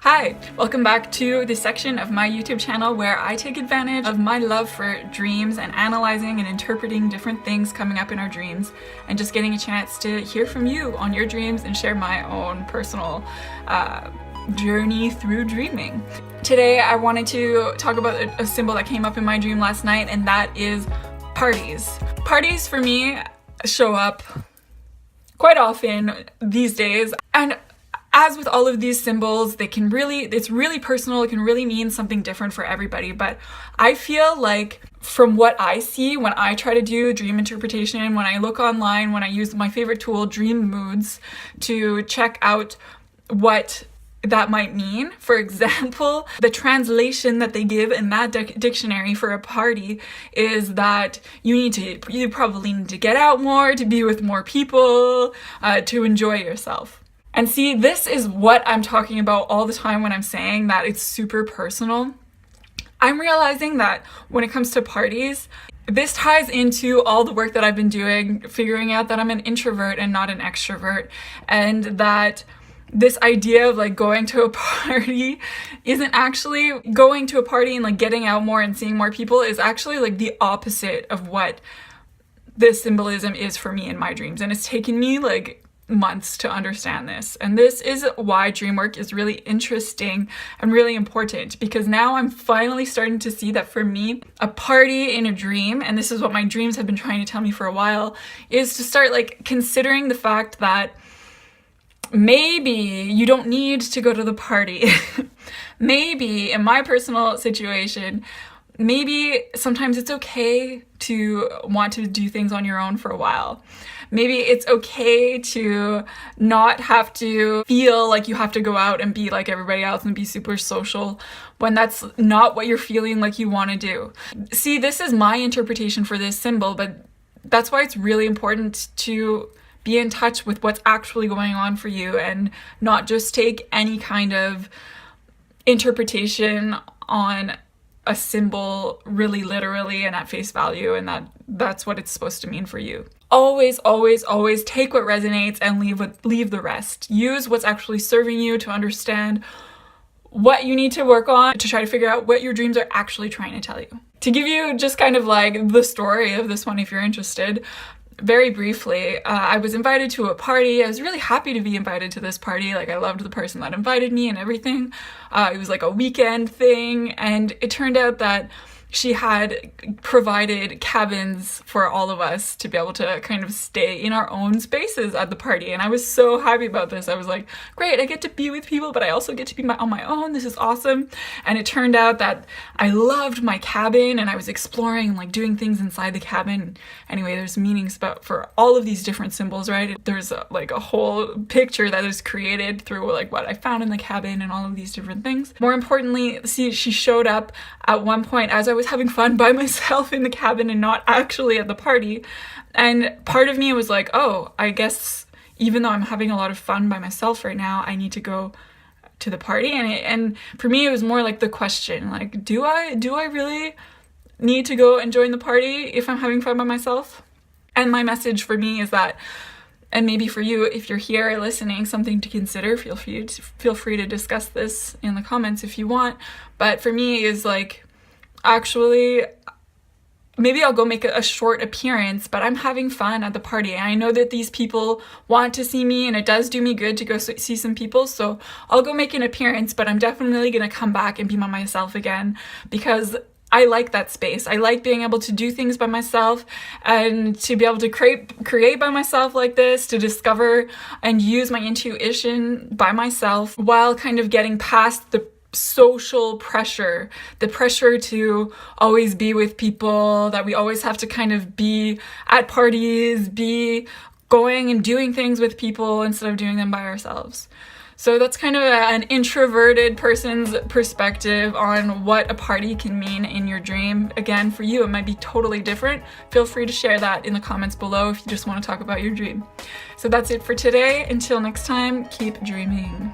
Hi, welcome back to the section of my YouTube channel where I take advantage of my love for dreams and analyzing and interpreting different things coming up in our dreams and just getting a chance to hear from you on your dreams and share my own personal journey through dreaming. Today I wanted to talk about a symbol that came up in my dream last night, and that is parties. Parties for me show up quite often these days, and as with all of these symbols, it's really personal. It can really mean something different for everybody. But I feel like from what I see when I try to do dream interpretation, when I look online, when I use my favorite tool, Dream Moods, to check out what that might mean. For example, the translation that they give in that dictionary for a party is that you probably need to get out more, to be with more people, to enjoy yourself. And see, this is what I'm talking about all the time when I'm saying that it's super personal. I'm realizing that when it comes to parties, this ties into all the work that I've been doing, figuring out that I'm an introvert and not an extrovert, and that this idea of like going to a party isn't actually going to a party and like getting out more and seeing more people is actually like the opposite of what this symbolism is for me in my dreams. And it's taken me like months to understand this, and this is why dream work is really interesting and really important, because now I'm finally starting to see that for me, a party in a dream, and this is what my dreams have been trying to tell me for a while, is to start like considering the fact that maybe you don't need to go to the party. Maybe in my personal situation, maybe sometimes it's okay to want to do things on your own for a while. Maybe it's okay to not have to feel like you have to go out and be like everybody else and be super social when that's not what you're feeling like you want to do. See, this is my interpretation for this symbol, but that's why it's really important to be in touch with what's actually going on for you and not just take any kind of interpretation on a symbol really literally and at face value, and that's what it's supposed to mean for you. Always, always, always take what resonates and leave the rest. Use what's actually serving you to understand what you need to work on to try to figure out what your dreams are actually trying to tell you. To give you just kind of like the story of this one, if you're interested, very briefly, I was invited to a party. I was really happy to be invited to this party. Like, I loved the person that invited me and everything. It was like a weekend thing, and it turned out that she had provided cabins for all of us to be able to kind of stay in our own spaces at the party. And I was so happy about this. I was like, great, I get to be with people, but I also get to be on my own. This is awesome. And it turned out that I loved my cabin, and I was exploring and like doing things inside the cabin. Anyway, there's meanings for all of these different symbols, right? There's like a whole picture that is created through like what I found in the cabin and all of these different things. More importantly, see, she showed up at one point as I was having fun by myself in the cabin and not actually at the party. And part of me was like, oh, I guess even though I'm having a lot of fun by myself right now, I need to go to the party. And for me, it was more like the question, like, do I really need to go and join the party if I'm having fun by myself? And my message for me is that, and maybe for you, if you're here listening, something to consider, feel free to discuss this in the comments if you want. But for me is like, actually, maybe I'll go make a short appearance, but I'm having fun at the party. And I know that these people want to see me, and it does do me good to go see some people. So I'll go make an appearance, but I'm definitely going to come back and be by myself again, because I like that space. I like being able to do things by myself and to be able to create by myself like this, to discover and use my intuition by myself while kind of getting past the social pressure, the pressure to always be with people, that we always have to kind of be at parties, be going and doing things with people instead of doing them by ourselves. So that's kind of an introverted person's perspective on what a party can mean in your dream. Again, for you, it might be totally different. Feel free to share that in the comments below if you just want to talk about your dream. So that's it for today. Until next time, keep dreaming.